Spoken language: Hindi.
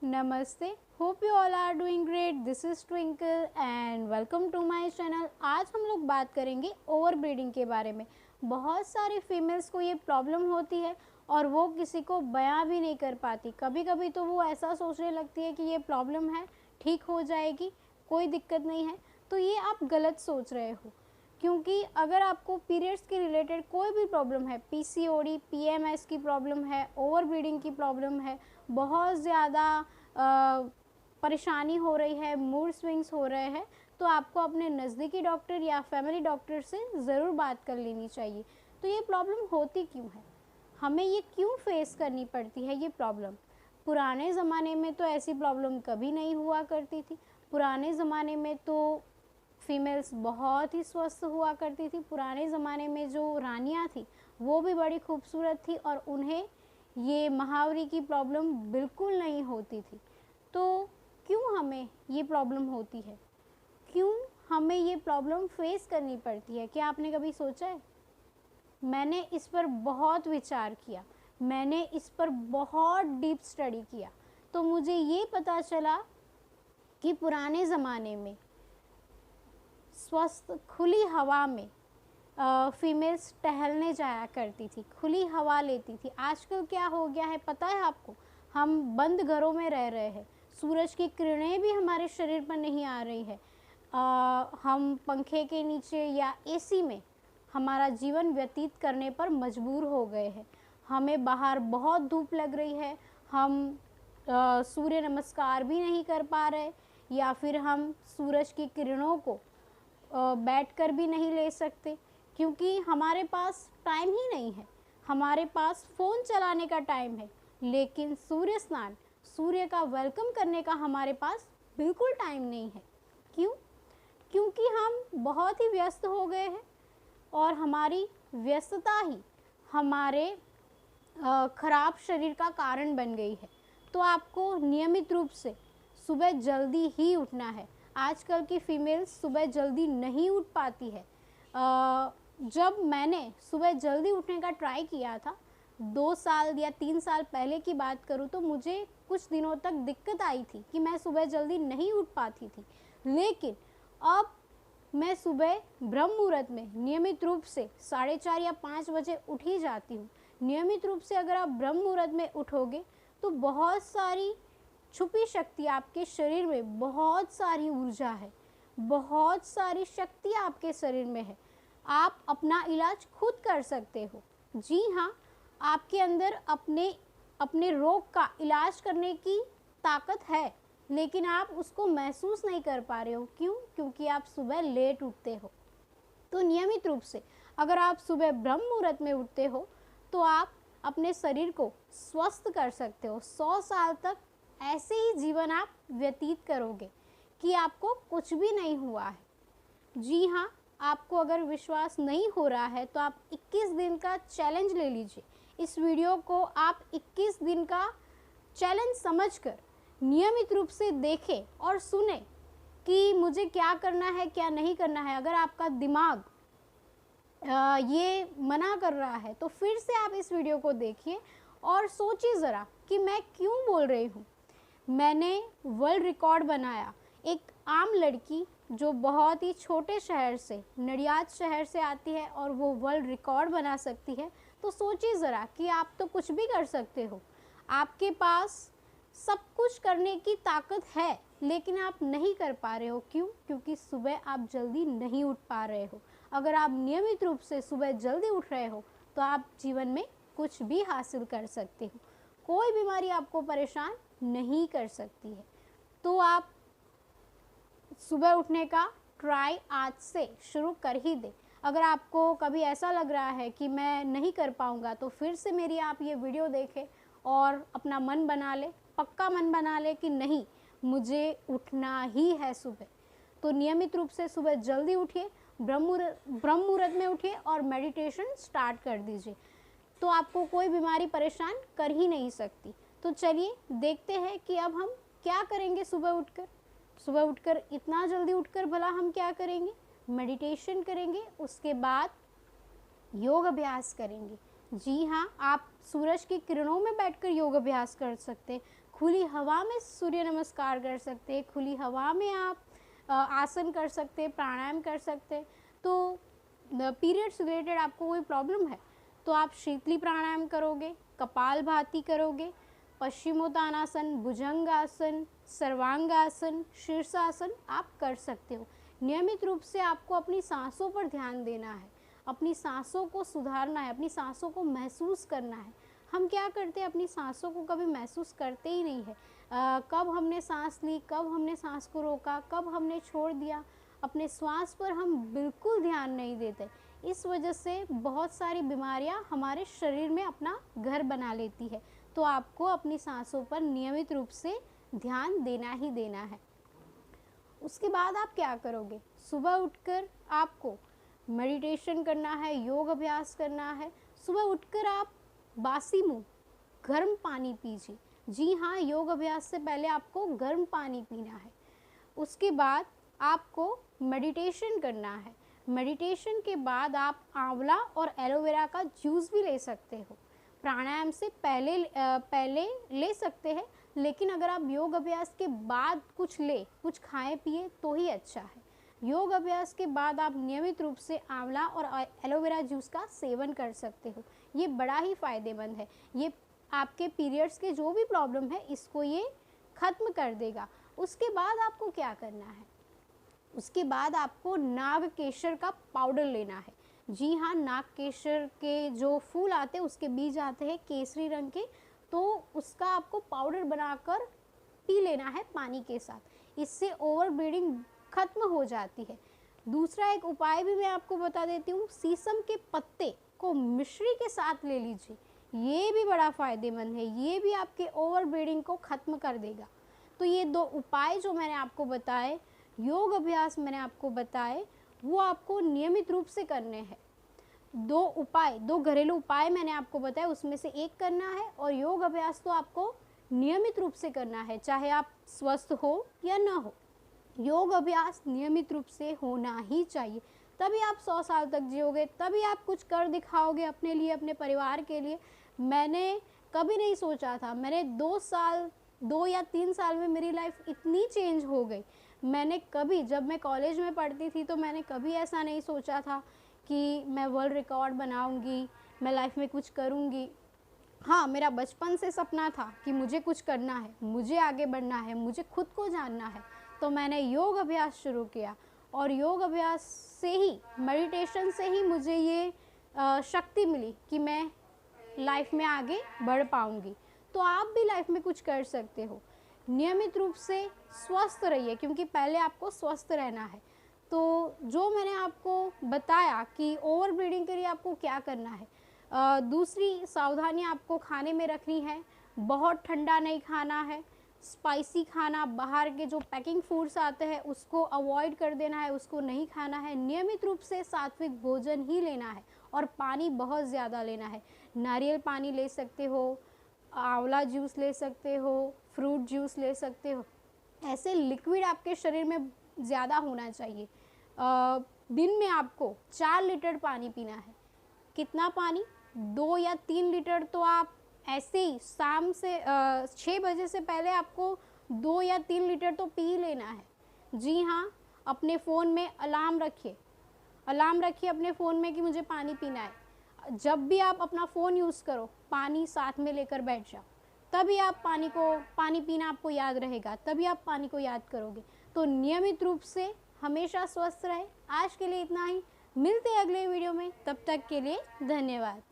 नमस्ते, hope you all are doing great. This is Twinkle and welcome to my channel. आज हम लोग बात करेंगे ओवर ब्रीडिंग के बारे में। बहुत सारी फीमेल्स को ये प्रॉब्लम होती है और वो किसी को बयां भी नहीं कर पाती। कभी कभी तो वो ऐसा सोचने लगती है कि ये प्रॉब्लम है, ठीक हो जाएगी, कोई दिक्कत नहीं है। तो ये आप गलत सोच रहे हो, क्योंकि अगर आपको पीरियड्स के रिलेटेड कोई भी प्रॉब्लम है, पीसीओडी, पीएमएस की प्रॉब्लम है, ओवर ब्रीडिंग की प्रॉब्लम है, बहुत ज़्यादा परेशानी हो रही है, मूड स्विंग्स हो रहे हैं, तो आपको अपने नज़दीकी डॉक्टर या फैमिली डॉक्टर से ज़रूर बात कर लेनी चाहिए। तो ये प्रॉब्लम होती क्यों है, हमें ये क्यों फेस करनी पड़ती है ये प्रॉब्लम? पुराने ज़माने में तो ऐसी प्रॉब्लम कभी नहीं हुआ करती थी। पुराने ज़माने में तो फीमेल्स बहुत ही स्वस्थ हुआ करती थी। पुराने ज़माने में जो रानियां थी वो भी बड़ी खूबसूरत थी और उन्हें ये महावरी की प्रॉब्लम बिल्कुल नहीं होती थी। तो क्यों हमें ये प्रॉब्लम होती है, क्यों हमें ये प्रॉब्लम फेस करनी पड़ती है? क्या आपने कभी सोचा है? मैंने इस पर बहुत विचार किया, मैंने इस पर बहुत डीप स्टडी किया, तो मुझे ये पता चला कि पुराने ज़माने में स्वस्थ खुली हवा में फीमेल्स टहलने जाया करती थी, खुली हवा लेती थी। आजकल क्या हो गया है पता है आपको? हम बंद घरों में रह रहे हैं, सूरज की किरणें भी हमारे शरीर पर नहीं आ रही है। हम पंखे के नीचे या एसी में हमारा जीवन व्यतीत करने पर मजबूर हो गए हैं। हमें बाहर बहुत धूप लग रही है, हम सूर्य नमस्कार भी नहीं कर पा रहे, या फिर हम सूरज की किरणों को बैठकर भी नहीं ले सकते, क्योंकि हमारे पास टाइम ही नहीं है। हमारे पास फ़ोन चलाने का टाइम है, लेकिन सूर्य स्नान, सूर्य का वेलकम करने का हमारे पास बिल्कुल टाइम नहीं है। क्यों? क्योंकि हम बहुत ही व्यस्त हो गए हैं और हमारी व्यस्तता ही हमारे खराब शरीर का कारण बन गई है। तो आपको नियमित रूप से सुबह जल्दी ही उठना है। आजकल की फीमेल्स सुबह जल्दी नहीं उठ पाती है। जब मैंने सुबह जल्दी उठने का ट्राई किया था, 2 साल या 3 साल पहले की बात करूँ, तो मुझे कुछ दिनों तक दिक्कत आई थी कि मैं सुबह जल्दी नहीं उठ पाती थी। लेकिन अब मैं सुबह ब्रह्म मुहूर्त में नियमित रूप से 4:30 या 5 बजे उठ ही जाती हूँ। नियमित रूप से अगर आप ब्रह्म मुहूर्त में उठोगे तो बहुत सारी छुपी शक्ति आपके शरीर में, बहुत सारी ऊर्जा है, बहुत सारी शक्ति आपके शरीर में है। आप अपना इलाज खुद कर सकते हो। जी हाँ, आपके अंदर अपने रोग का इलाज करने की ताकत है, लेकिन आप उसको महसूस नहीं कर पा रहे हो। क्यों? क्योंकि आप सुबह लेट उठते हो। तो नियमित रूप से अगर आप सुबह ब्रह्म मुहूर्त में उठते हो तो आप अपने शरीर को स्वस्थ कर सकते हो। 100 साल तक ऐसे ही जीवन आप व्यतीत करोगे कि आपको कुछ भी नहीं हुआ है। जी हाँ, आपको अगर विश्वास नहीं हो रहा है तो आप 21 दिन का चैलेंज ले लीजिए। इस वीडियो को आप 21 दिन का चैलेंज समझकर नियमित रूप से देखें और सुने कि मुझे क्या करना है, क्या नहीं करना है। अगर आपका दिमाग ये मना कर रहा है तो फिर से आप इस वीडियो को देखिए और सोचिए ज़रा कि मैं क्यों बोल रही हूँ। मैंने वर्ल्ड रिकॉर्ड बनाया। एक आम लड़की जो बहुत ही छोटे शहर से, नडियाद शहर से आती है और वो वर्ल्ड रिकॉर्ड बना सकती है, तो सोचिए ज़रा कि आप तो कुछ भी कर सकते हो। आपके पास सब कुछ करने की ताकत है, लेकिन आप नहीं कर पा रहे हो। क्यों? क्योंकि सुबह आप जल्दी नहीं उठ पा रहे हो। अगर आप नियमित रूप से सुबह जल्दी उठ रहे हो तो आप जीवन में कुछ भी हासिल कर सकते हो। कोई बीमारी आपको परेशान नहीं कर सकती है। तो आप सुबह उठने का ट्राई आज से शुरू कर ही दें। अगर आपको कभी ऐसा लग रहा है कि मैं नहीं कर पाऊँगा, तो फिर से मेरी आप ये वीडियो देखें और अपना मन बना ले, पक्का मन बना ले कि नहीं, मुझे उठना ही है सुबह। तो नियमित रूप से सुबह जल्दी उठिए, ब्रह्म मुहूर्त में उठिए और मेडिटेशन स्टार्ट कर दीजिए। तो आपको कोई बीमारी परेशान कर ही नहीं सकती। तो चलिए देखते हैं कि अब हम क्या करेंगे सुबह उठकर। सुबह उठकर, इतना जल्दी उठकर भला हम क्या करेंगे? मेडिटेशन करेंगे, उसके बाद योग अभ्यास करेंगे। जी हाँ, आप सूरज की किरणों में बैठकर योग अभ्यास कर सकते हैं। खुली हवा में सूर्य नमस्कार कर सकते हैं, खुली हवा में आप आसन कर सकते हैं, प्राणायाम कर सकते हैं। तो पीरियड्स रिलेटेड आपको कोई प्रॉब्लम है तो आप शीतली प्राणायाम करोगे, कपालभाति करोगे, पश्चिमोत्तानासन, भुजंगासन, सर्वांगासन, शीर्षासन आप कर सकते हो। नियमित रूप से आपको अपनी सांसों पर ध्यान देना है, अपनी सांसों को सुधारना है, अपनी सांसों को महसूस करना है। हम क्या करते हैं, अपनी सांसों को कभी महसूस करते ही नहीं है। कब हमने सांस ली, कब हमने सांस को रोका, कब हमने छोड़ दिया, अपने श्वास पर हम बिल्कुल ध्यान नहीं देते। इस वजह से बहुत सारी बीमारियां हमारे शरीर में अपना घर बना लेती है। तो आपको अपनी सांसों पर नियमित रूप से ध्यान देना ही देना है। उसके बाद आप क्या करोगे, सुबह उठकर आपको मेडिटेशन करना है, योग अभ्यास करना है। सुबह उठकर आप बासी मुंह गर्म पानी पीजिए। जी हाँ, योग अभ्यास से पहले आपको गर्म पानी पीना है। उसके बाद आपको मेडिटेशन करना है। मेडिटेशन के बाद आप आंवला और एलोवेरा का जूस भी ले सकते हो। प्राणायाम से पहले ले सकते हैं, लेकिन अगर आप योग अभ्यास के बाद कुछ खाएं पिए तो ही अच्छा है। योग अभ्यास के बाद आप नियमित रूप से आंवला और एलोवेरा जूस का सेवन कर सकते हो। ये बड़ा ही फ़ायदेमंद है। ये आपके पीरियड्स के जो भी प्रॉब्लम है इसको ये ख़त्म कर देगा। उसके बाद आपको क्या करना है, उसके बाद आपको नाग केसर का पाउडर लेना है। जी हाँ, नाग केसर के जो फूल आते हैं उसके बीज आते हैं केसरी रंग के, तो उसका आपको पाउडर बनाकर पी लेना है पानी के साथ। इससे ओवर ब्लीडिंग खत्म हो जाती है। दूसरा एक उपाय भी मैं आपको बता देती हूँ, शीशम के पत्ते को मिश्री के साथ ले लीजिए। ये भी बड़ा फ़ायदेमंद है, ये भी आपके ओवर ब्लीडिंग को ख़त्म कर देगा। तो ये 2 उपाय जो मैंने आपको बताए, योग अभ्यास मैंने आपको बताए, वो आपको नियमित रूप से करने हैं। 2 घरेलू उपाय मैंने आपको बताया, उसमें से एक करना है, और योग अभ्यास तो आपको नियमित रूप से करना है, चाहे आप स्वस्थ हो या ना हो। योग अभ्यास नियमित रूप से होना ही चाहिए, तभी आप 100 साल तक जियोगे, तभी आप कुछ कर दिखाओगे अपने लिए, अपने परिवार के लिए। मैंने कभी नहीं सोचा था, मैंने 2 या 3 साल में मेरी लाइफ इतनी चेंज हो गई। मैंने कभी, जब मैं कॉलेज में पढ़ती थी तो मैंने कभी ऐसा नहीं सोचा था कि मैं वर्ल्ड रिकॉर्ड बनाऊंगी, मैं लाइफ में कुछ करूंगी। हाँ, मेरा बचपन से सपना था कि मुझे कुछ करना है, मुझे आगे बढ़ना है, मुझे खुद को जानना है। तो मैंने योग अभ्यास शुरू किया, और योग अभ्यास से ही, मेडिटेशन से ही मुझे ये शक्ति मिली कि मैं लाइफ में आगे बढ़ पाऊंगी। तो आप भी लाइफ में कुछ कर सकते हो। नियमित रूप से स्वस्थ रहिए, क्योंकि पहले आपको स्वस्थ रहना है। तो जो मैंने आपको बताया कि ओवर ब्लीडिंग के लिए आपको क्या करना है, दूसरी सावधानियां आपको खाने में रखनी है। बहुत ठंडा नहीं खाना है, स्पाइसी खाना, बाहर के जो पैकिंग फूड्स आते हैं उसको अवॉइड कर देना है, उसको नहीं खाना है। नियमित रूप से सात्विक भोजन ही लेना है, और पानी बहुत ज़्यादा लेना है। नारियल पानी ले सकते हो, आंवला जूस ले सकते हो, फ्रूट जूस ले सकते हो। ऐसे लिक्विड आपके शरीर में ज़्यादा होना चाहिए। दिन में आपको 4 लीटर पानी पीना है। कितना पानी, 2 या 3 लीटर तो आप ऐसे ही शाम से 6 बजे से पहले आपको 2 या 3 लीटर तो पी लेना है। जी हाँ, अपने फ़ोन में अलार्म रखिए अपने फ़ोन में कि मुझे पानी पीना है। जब भी आप अपना फ़ोन यूज़ करो, पानी साथ में लेकर बैठ जाओ, तभी आप पानी पीना आपको याद रहेगा, तभी आप पानी को याद करोगे। तो नियमित रूप से हमेशा स्वस्थ रहे। आज के लिए इतना ही, मिलते हैं अगले वीडियो में, तब तक के लिए धन्यवाद।